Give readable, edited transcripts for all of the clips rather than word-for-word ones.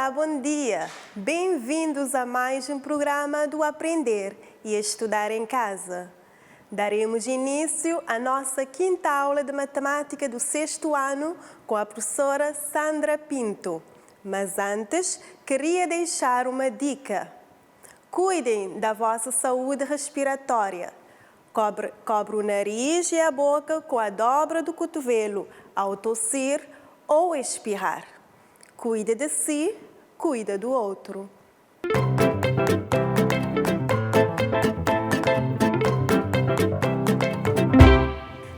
Olá, bom dia! Bem-vindos a mais um programa do Aprender e Estudar em Casa. Daremos início à nossa quinta aula de matemática do sexto ano com a professora Sandra Pinto. Mas antes, queria deixar uma dica. Cuidem da vossa saúde respiratória. Cobre o nariz e a boca com a dobra do cotovelo ao tossir ou espirrar. Cuida de si, cuida do outro.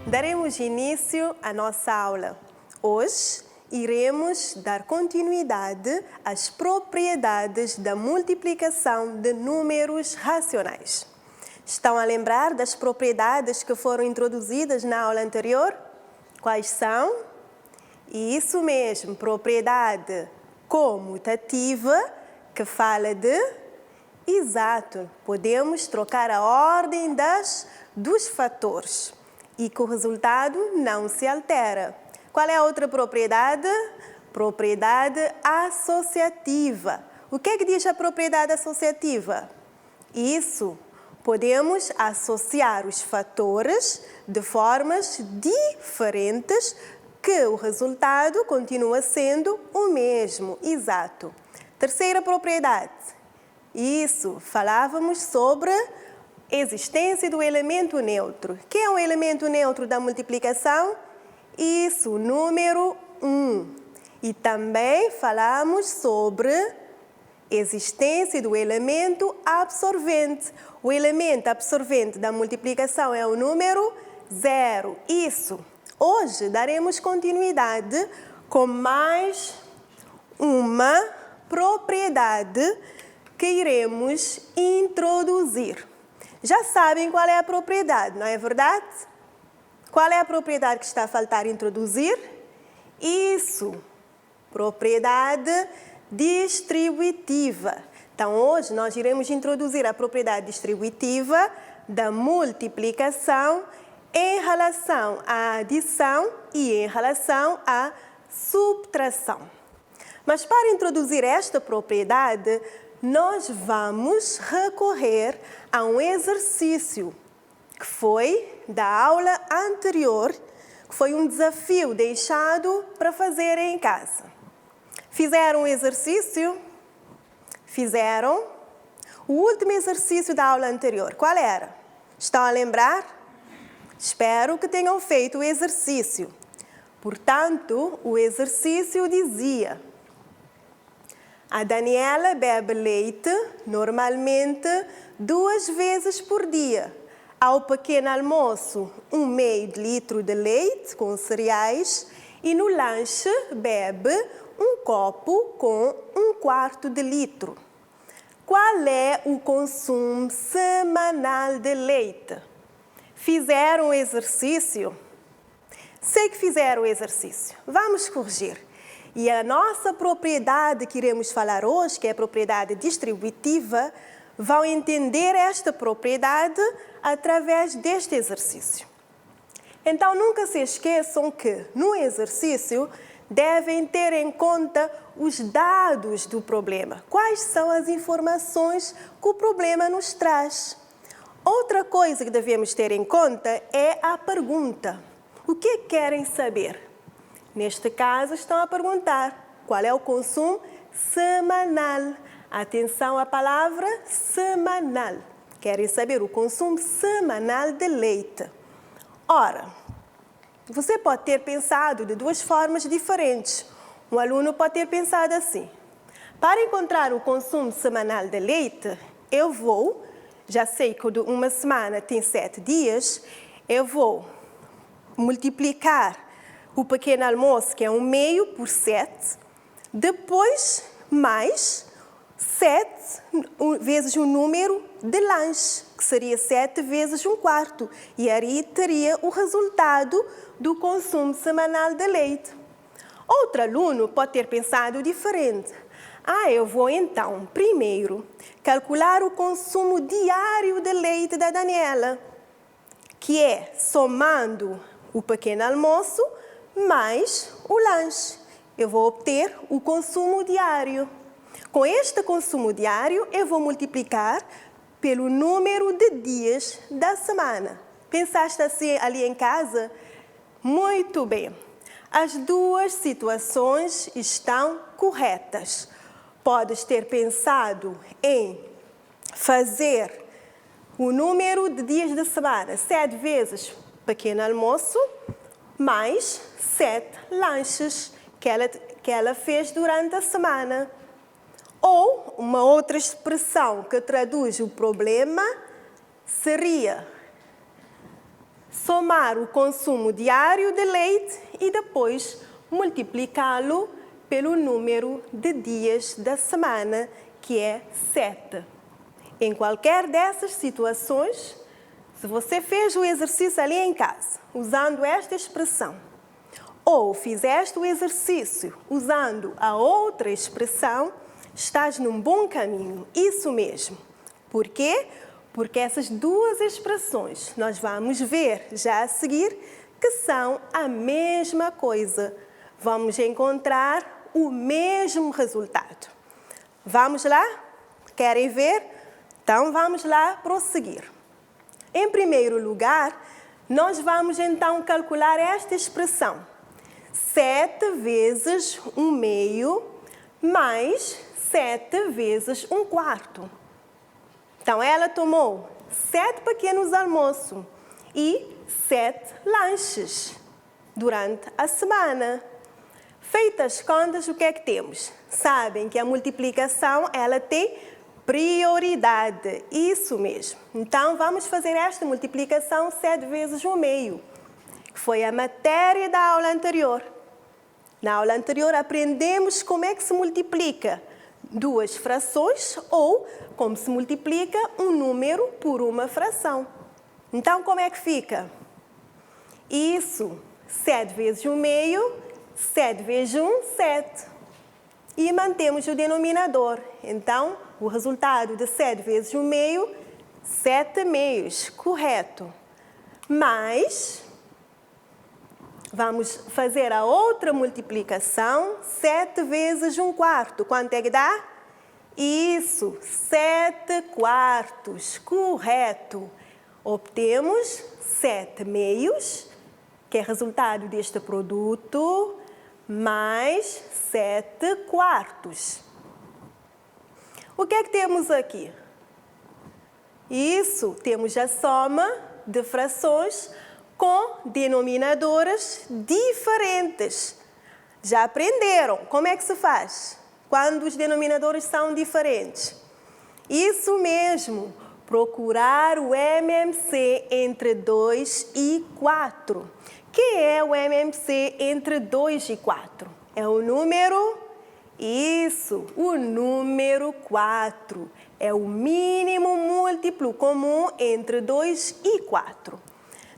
Daremos início à nossa aula. Hoje, iremos dar continuidade às propriedades da multiplicação de números racionais. Estão a lembrar das propriedades que foram introduzidas na aula anterior? Quais são? Isso mesmo, propriedade comutativa, que fala de... Exato, podemos trocar a ordem dos fatores e que o resultado não se altera. Qual é a outra propriedade? Propriedade associativa. O que é que diz a propriedade associativa? Isso, podemos associar os fatores de formas diferentes que o resultado continua sendo o mesmo, exato. Terceira propriedade. Isso, falávamos sobre existência do elemento neutro. Que é um elemento neutro da multiplicação? Isso, número 1. E também falamos sobre existência do elemento absorvente. O elemento absorvente da multiplicação é o número 0. Isso. Hoje daremos continuidade com mais uma propriedade que iremos introduzir. Já sabem qual é a propriedade, não é verdade? Qual é a propriedade que está a faltar introduzir? Isso, propriedade distributiva. Então, hoje nós iremos introduzir a propriedade distributiva da multiplicação em relação à adição e em relação à subtração. Mas para introduzir esta propriedade, nós vamos recorrer a um exercício que foi da aula anterior, que foi um desafio deixado para fazer em casa. Fizeram o exercício? Fizeram? O último exercício da aula anterior, qual era? Estão a lembrar? Espero que tenham feito o exercício. Portanto, o exercício dizia: a Daniela bebe leite normalmente 2 vezes por dia. Ao pequeno almoço, 1/2 litro de leite com cereais e no lanche bebe 1 copo com 1/4 de litro. Qual é o consumo semanal de leite? Fizeram o exercício? Sei que fizeram o exercício. Vamos corrigir. E a nossa propriedade que iremos falar hoje, que é a propriedade distributiva, vão entender esta propriedade através deste exercício. Então, nunca se esqueçam que, no exercício, devem ter em conta os dados do problema. Quais são as informações que o problema nos traz? Outra coisa que devemos ter em conta é a pergunta. O que querem saber? Neste caso, estão a perguntar qual é o consumo semanal. Atenção à palavra semanal. Querem saber o consumo semanal de leite. Ora, você pode ter pensado de 2 formas diferentes. Um aluno pode ter pensado assim: para encontrar o consumo semanal de leite, já sei que uma semana tem 7 dias, eu vou multiplicar o pequeno almoço, que é 1/2 por 7, depois mais 7 vezes o número de lanche, que seria 7 vezes 1/4, e aí teria o resultado do consumo semanal de leite. Outro aluno pode ter pensado diferente. Eu vou então, primeiro, calcular o consumo diário de leite da Daniela, que é somando o pequeno almoço mais o lanche. Eu vou obter o consumo diário. Com este consumo diário, eu vou multiplicar pelo número de dias da semana. Pensaste assim ali em casa? Muito bem. As duas situações estão corretas. Podes ter pensado em fazer o número de dias da semana, 7 vezes pequeno almoço, mais 7 lanches que ela fez durante a semana. Ou uma outra expressão que traduz o problema seria somar o consumo diário de leite e depois multiplicá-lo pelo número de dias da semana, que é 7. Em qualquer dessas situações, se você fez o exercício ali em casa, usando esta expressão, ou fizeste o exercício usando a outra expressão, estás num bom caminho, isso mesmo. Por quê? Porque essas duas expressões nós vamos ver já a seguir que são a mesma coisa. Vamos encontrar o mesmo resultado. Vamos lá? Querem ver? Então vamos lá prosseguir. Em primeiro lugar, nós vamos então calcular esta expressão. 7 vezes 1/2 mais 7 vezes 1/4. Então, ela tomou 7 pequenos almoços e 7 lanches durante a semana. Feitas as contas, o que é que temos? Sabem que a multiplicação, ela tem prioridade. Isso mesmo. Então, vamos fazer esta multiplicação 7 vezes 1/2, que foi a matéria da aula anterior. Na aula anterior, aprendemos como é que se multiplica duas frações ou como se multiplica um número por uma fração. Então, como é que fica? Isso, 7 vezes 1/2, 7 vezes 1, 7. E mantemos o denominador. Então, o resultado de 7 vezes 1/2, 7/2, correto. Mas, vamos fazer a outra multiplicação, 7 vezes 1/4. Quanto é que dá? Isso, 7/4, correto. Obtemos 7/2, que é resultado deste produto, mais 7/4. O que é que temos aqui? Isso, temos a soma de frações com denominadoras diferentes. Já aprenderam como é que se faz quando os denominadores são diferentes? Isso mesmo, procurar o MMC entre 2 e 4. Que é o MMC entre 2 e 4? É o número... Isso, o número 4. É o mínimo múltiplo comum entre 2 e 4.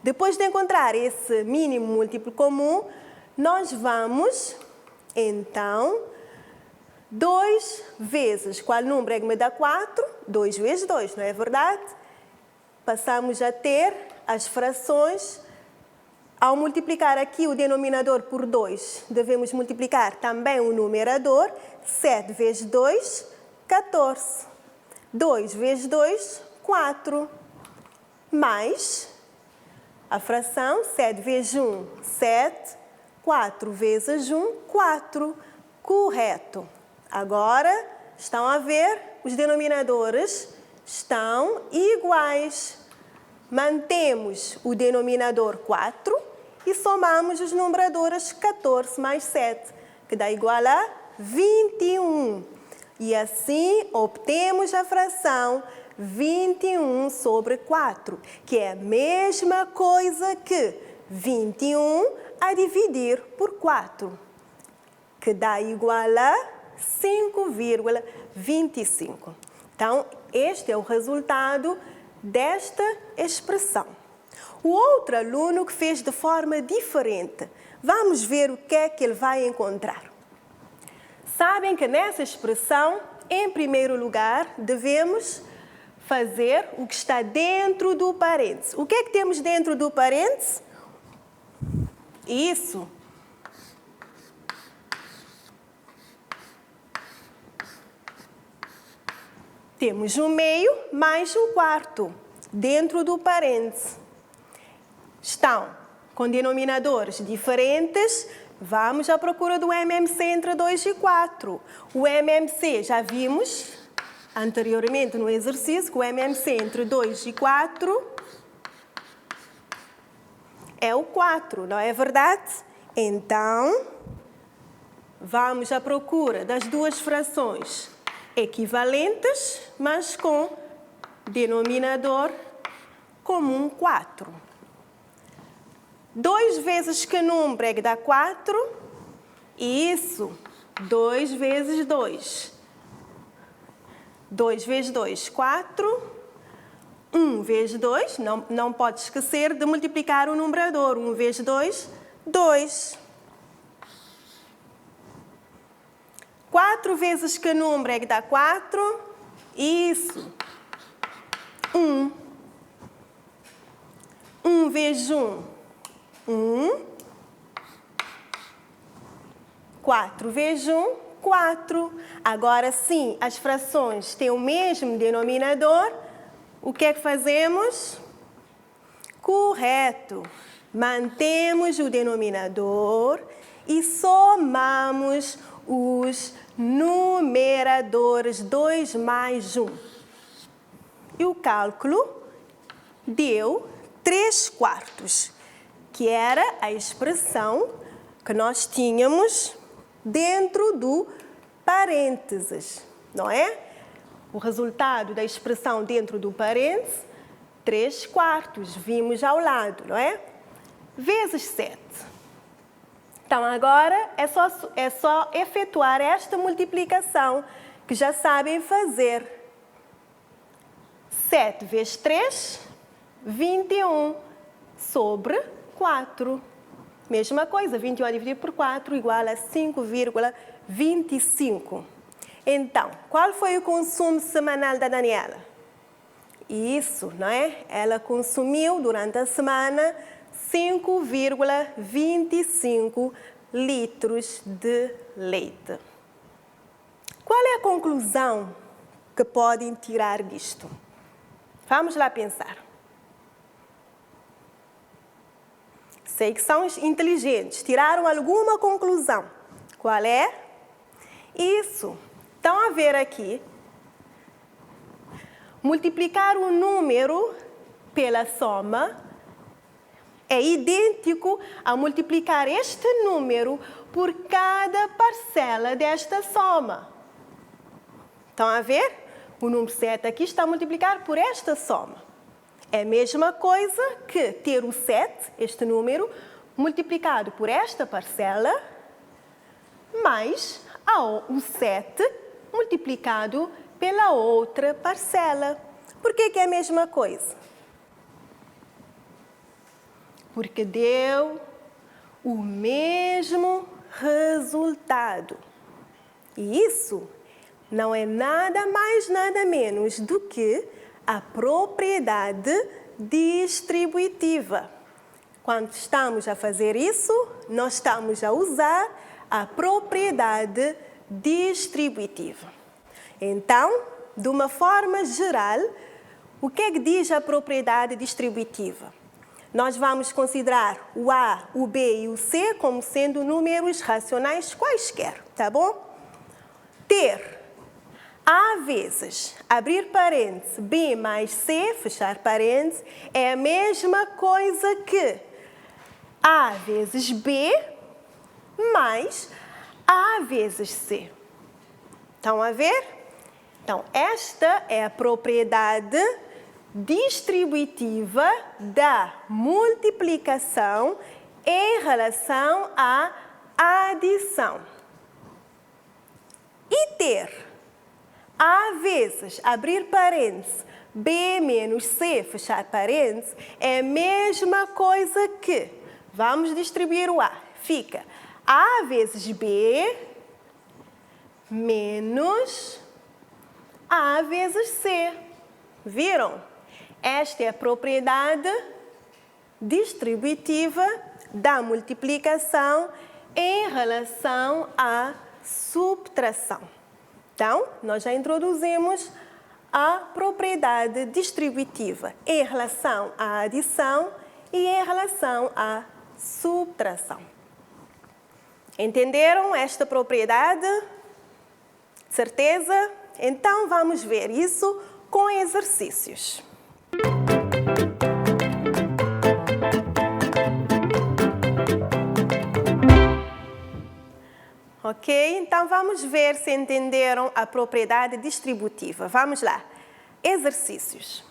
Depois de encontrar esse mínimo múltiplo comum, nós vamos, então, 2 vezes, qual número é que me dá 4? 2 vezes 2, não é verdade? Passamos a ter as frações. Ao multiplicar aqui o denominador por 2, devemos multiplicar também o numerador. 7 vezes 2, 14. 2 vezes 2, 4. Mais a fração 7 vezes 1, 7. 4 vezes 1, 4. Correto. Agora, estão a ver, os denominadores estão iguais. Mantemos o denominador 4 e somamos os numeradores 14 mais 7, que dá igual a 21. E assim obtemos a fração 21 sobre 4, que é a mesma coisa que 21 a dividir por 4, que dá igual a 5,25. Então, este é o resultado desta expressão. O outro aluno que fez de forma diferente. Vamos ver o que é que ele vai encontrar. Sabem que nessa expressão, em primeiro lugar, devemos fazer o que está dentro do parênteses. O que é que temos dentro do parênteses? Isso. Temos 1/2 mais 1/4 dentro do parêntese. Estão com denominadores diferentes. Vamos à procura do MMC entre 2 e 4. O MMC já vimos anteriormente no exercício que o MMC entre 2 e 4 é o 4, não é verdade? Então, vamos à procura das duas frações equivalentes, mas com denominador comum 4. 2 vezes que número é que dá 4? Isso, 2 vezes 2. 2 vezes 2, 4. 1 vezes 2, não pode esquecer de multiplicar o numerador. 1 vezes 2, 2. 4 vezes que número é que dá 4? Isso. 1. 1 vezes 1, 1. 4 vezes 1, 4. Agora sim, as frações têm o mesmo denominador. O que é que fazemos? Correto. Mantemos o denominador e somamos os numeradores 2 mais 1. E o cálculo deu 3/4, que era a expressão que nós tínhamos dentro do parênteses, não é? O resultado da expressão dentro do parênteses, 3/4, vimos ao lado, não é? Vezes 7. Então, agora é só efetuar esta multiplicação, que já sabem fazer. 7 vezes 3, 21, sobre 4. Mesma coisa, 21 dividido por 4 igual a 5,25. Então, qual foi o consumo semanal da Daniela? Isso, não é? Ela consumiu durante a semana 5,25 litros de leite. Qual é a conclusão que podem tirar disto? Vamos lá pensar. Sei que são inteligentes, tiraram alguma conclusão. Qual é? Isso. Estão a ver aqui? Multiplicar o número pela soma é idêntico a multiplicar este número por cada parcela desta soma. Estão a ver? O número 7 aqui está a multiplicar por esta soma. É a mesma coisa que ter o 7, este número, multiplicado por esta parcela, mais o 7 multiplicado pela outra parcela. Por que é a mesma coisa? Porque deu o mesmo resultado. E isso não é nada mais, nada menos do que a propriedade distributiva. Quando estamos a fazer isso, nós estamos a usar a propriedade distributiva. Então, de uma forma geral, o que é que diz a propriedade distributiva? Nós vamos considerar o A, o B e o C como sendo números racionais quaisquer, tá bom? Ter A vezes, abrir parênteses, B mais C, fechar parênteses, é a mesma coisa que A vezes B mais A vezes C. Estão a ver? Então, esta é a propriedade distributiva da multiplicação em relação à adição. E ter A vezes, abrir parênteses, B menos C, fechar parênteses, é a mesma coisa que, vamos distribuir o A, fica A vezes B menos A vezes C. Viram? Esta é a propriedade distributiva da multiplicação em relação à subtração. Então, nós já introduzimos a propriedade distributiva em relação à adição e em relação à subtração. Entenderam esta propriedade? Certeza? Então, vamos ver isso com exercícios. Ok? Então, vamos ver se entenderam a propriedade distributiva. Vamos lá. Exercícios.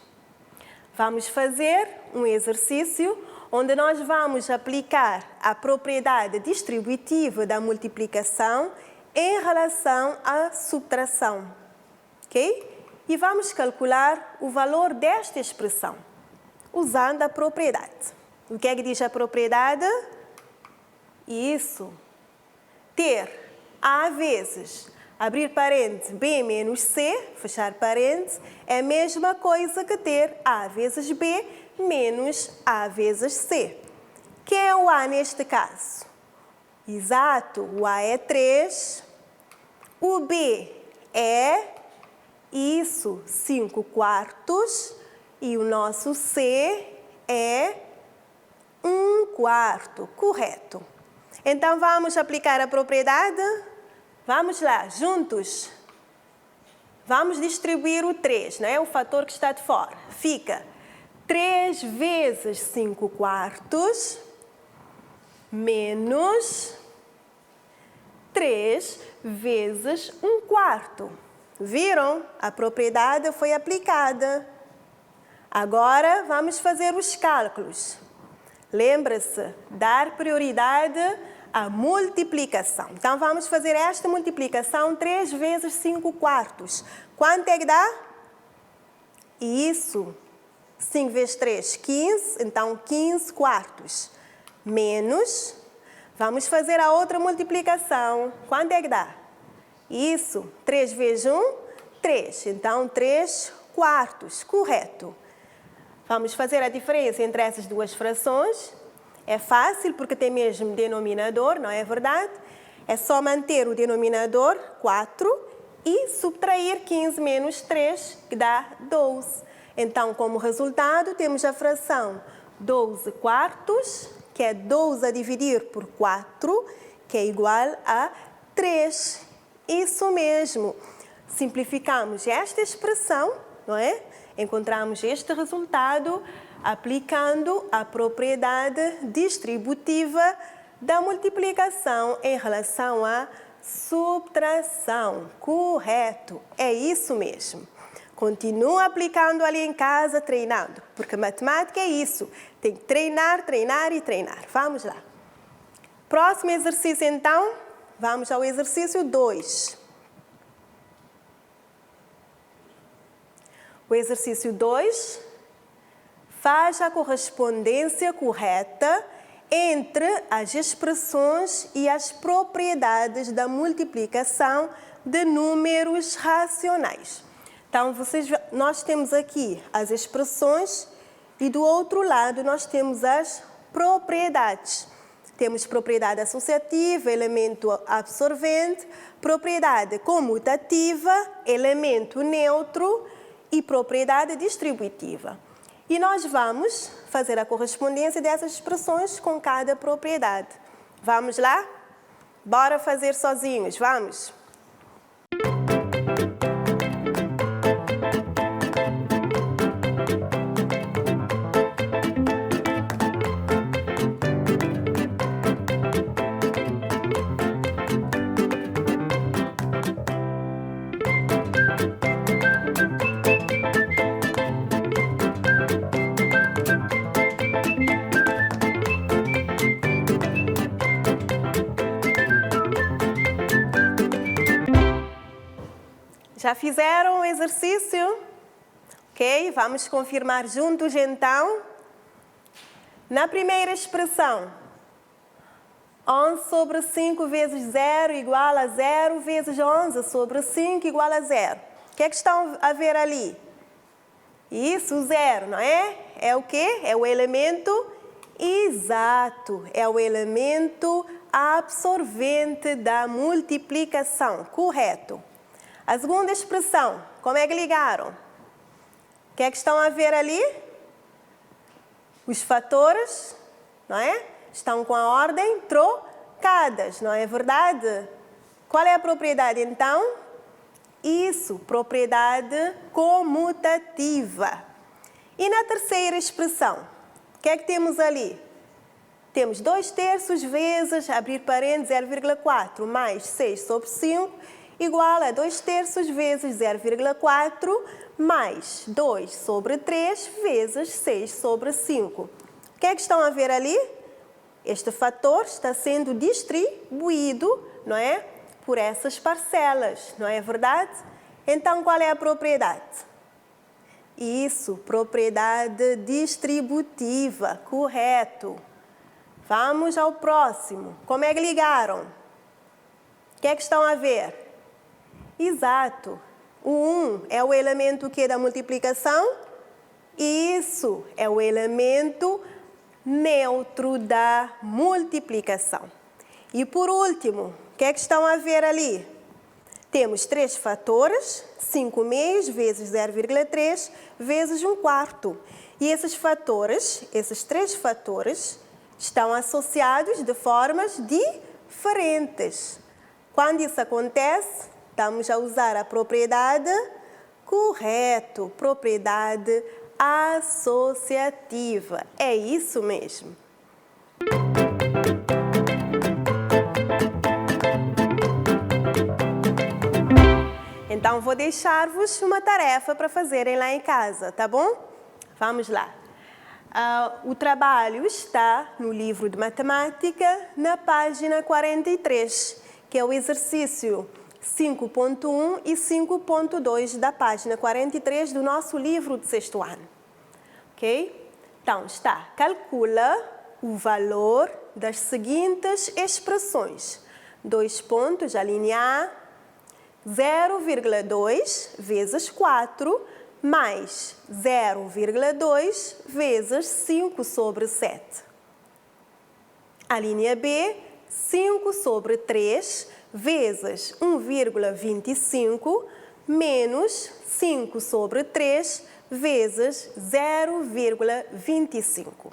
Vamos fazer um exercício onde nós vamos aplicar a propriedade distributiva da multiplicação em relação à subtração. Ok? E vamos calcular o valor desta expressão, usando a propriedade. O que é que diz a propriedade? Isso. Ter A vezes, abrir parênteses, B menos C, fechar parênteses, é a mesma coisa que ter A vezes B menos A vezes C. Quem é o A neste caso? Exato, o A é 3, o B é, isso, 5/4, e o nosso C é 1/4, correto. Então, vamos aplicar a propriedade? Vamos lá, juntos. Vamos distribuir o 3, não é? O fator que está de fora. Fica 3 vezes 5/4 menos 3 vezes 1/4. Viram? A propriedade foi aplicada. Agora, vamos fazer os cálculos. Lembra-se, dar prioridade à multiplicação. Então, vamos fazer esta multiplicação 3 vezes 5/4. Quanto é que dá? Isso. 5 vezes 3, 15. Então, 15/4. Menos. Vamos fazer a outra multiplicação. Quanto é que dá? Isso. 3 vezes 1, 3. Então, 3/4. Correto. Vamos fazer a diferença entre essas duas frações. É fácil porque tem mesmo denominador, não é verdade? É só manter o denominador, 4, e subtrair 15 menos 3, que dá 12. Então, como resultado, temos a fração 12/4, que é 12 a dividir por 4, que é igual a 3. Isso mesmo. Simplificamos esta expressão, não é? Encontramos este resultado aplicando a propriedade distributiva da multiplicação em relação à subtração. Correto, é isso mesmo. Continua aplicando ali em casa, treinando, porque matemática é isso. Tem que treinar, treinar e treinar. Vamos lá. Próximo exercício, então. Vamos ao exercício 2. O exercício 2 faz a correspondência correta entre as expressões e as propriedades da multiplicação de números racionais. Então, nós temos aqui as expressões e do outro lado nós temos as propriedades. Temos propriedade associativa, elemento absorvente, propriedade comutativa, elemento neutro e propriedade distributiva. E nós vamos fazer a correspondência dessas expressões com cada propriedade. Vamos lá? Bora fazer sozinhos, vamos! Já fizeram o exercício? Ok, vamos confirmar juntos então. Na primeira expressão, 11 sobre 5 vezes 0 igual a 0 vezes 11 sobre 5 igual a 0. O que é que estão a ver ali? Isso, o 0, não é? É o quê? É o elemento exato. É o elemento absorvente da multiplicação. Correto. A segunda expressão, como é que ligaram? que é que estão a ver ali? Os fatores, não é? Estão com a ordem trocadas, não é verdade? Qual é a propriedade, então? Isso, propriedade comutativa. E na terceira expressão, o que é que temos ali? Temos 2/3 vezes, abrir parênteses, 0,4 mais 6 sobre 5, igual a 2/3 vezes 0,4 mais 2 sobre 3 vezes 6 sobre 5. O que é que estão a ver ali? Este fator está sendo distribuído, não é? Por essas parcelas, não é verdade? Então, qual é a propriedade? Isso, propriedade distributiva, correto. Vamos ao próximo. Como é que ligaram? O que é que estão a ver? Exato. O 1 é o elemento que da multiplicação? Isso, é o elemento neutro da multiplicação. E por último, o que é que estão a ver ali? Temos 3 fatores, 5/2 vezes 0,3 vezes 1/4. E esses fatores, esses 3 fatores, estão associados de formas diferentes. Quando isso acontece, estamos a usar a propriedade correto, propriedade associativa. É isso mesmo. Então, vou deixar-vos uma tarefa para fazerem lá em casa, tá bom? Vamos lá. O trabalho está no livro de matemática, na página 43, que é o exercício 5.1 e 5.2 da página 43 do nosso livro de 6º ano. Ok? Então, está. Calcula o valor das seguintes expressões. 2 pontos, a linha A, 0,2 vezes 4 mais 0,2 vezes 5 sobre 7. A linha B, 5 sobre 3 vezes 1,25 menos 5 sobre 3 vezes 0,25.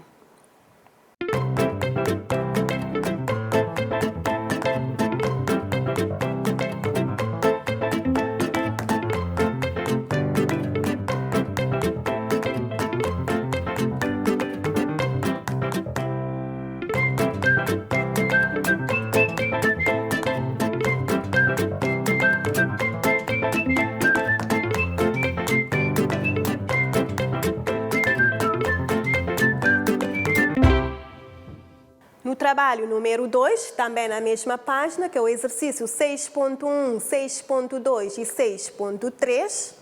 No trabalho número 2, também na mesma página, que é o exercício 6.1, 6.2 e 6.3,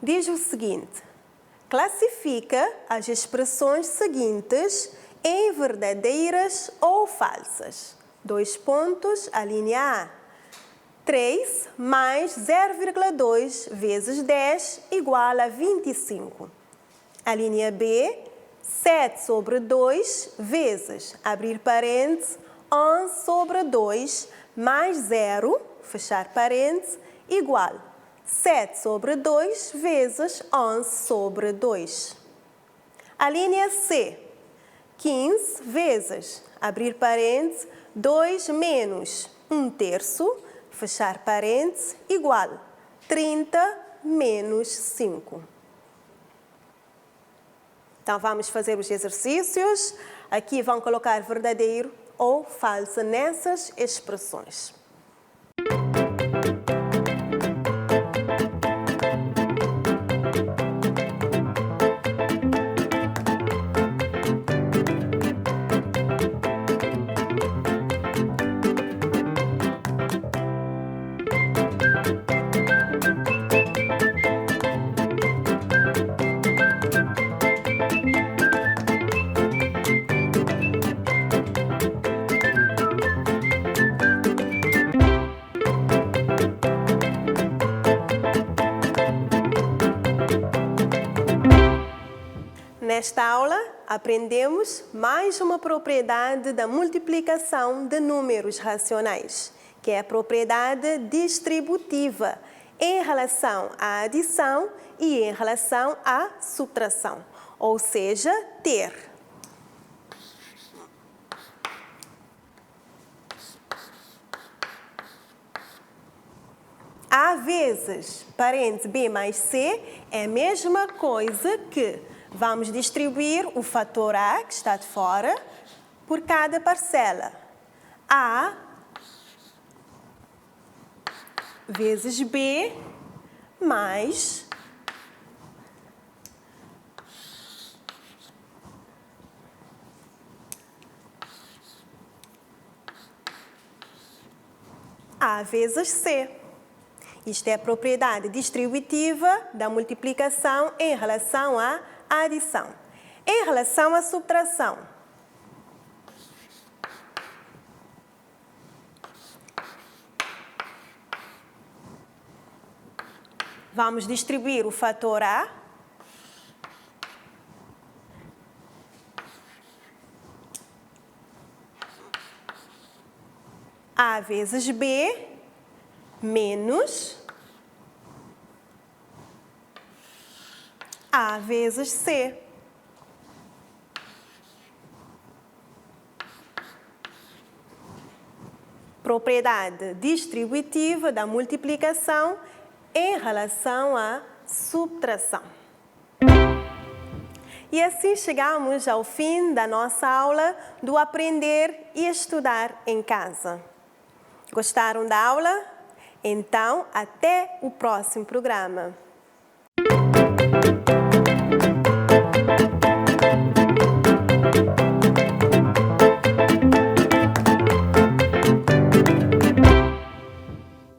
diz o seguinte: classifica as expressões seguintes em verdadeiras ou falsas. 2 pontos, a linha A. 3 mais 0,2 vezes 10 igual a 25. A linha B, 7 sobre 2 vezes, abrir parênteses, 11 sobre 2 mais 0, fechar parênteses, igual 7 sobre 2 vezes 11 sobre 2. A linha C, 15 vezes, abrir parênteses, 2 menos 1/3, fechar parênteses, igual 30 menos 5. Então, vamos fazer os exercícios. Aqui vão colocar verdadeiro ou falso nessas expressões. Nesta aula, aprendemos mais uma propriedade da multiplicação de números racionais, que é a propriedade distributiva, em relação à adição e em relação à subtração, ou seja, ter. A vezes, parênteses B mais C é a mesma coisa que vamos distribuir o fator A, que está de fora, por cada parcela. A vezes B mais A vezes C. Isto é a propriedade distributiva da multiplicação em relação à adição. Em relação à subtração, vamos distribuir o fator A vezes B, menos A vezes C. Propriedade distributiva da multiplicação em relação à subtração. E assim chegamos ao fim da nossa aula do Aprender e Estudar em Casa. Gostaram da aula? Então, até o próximo programa.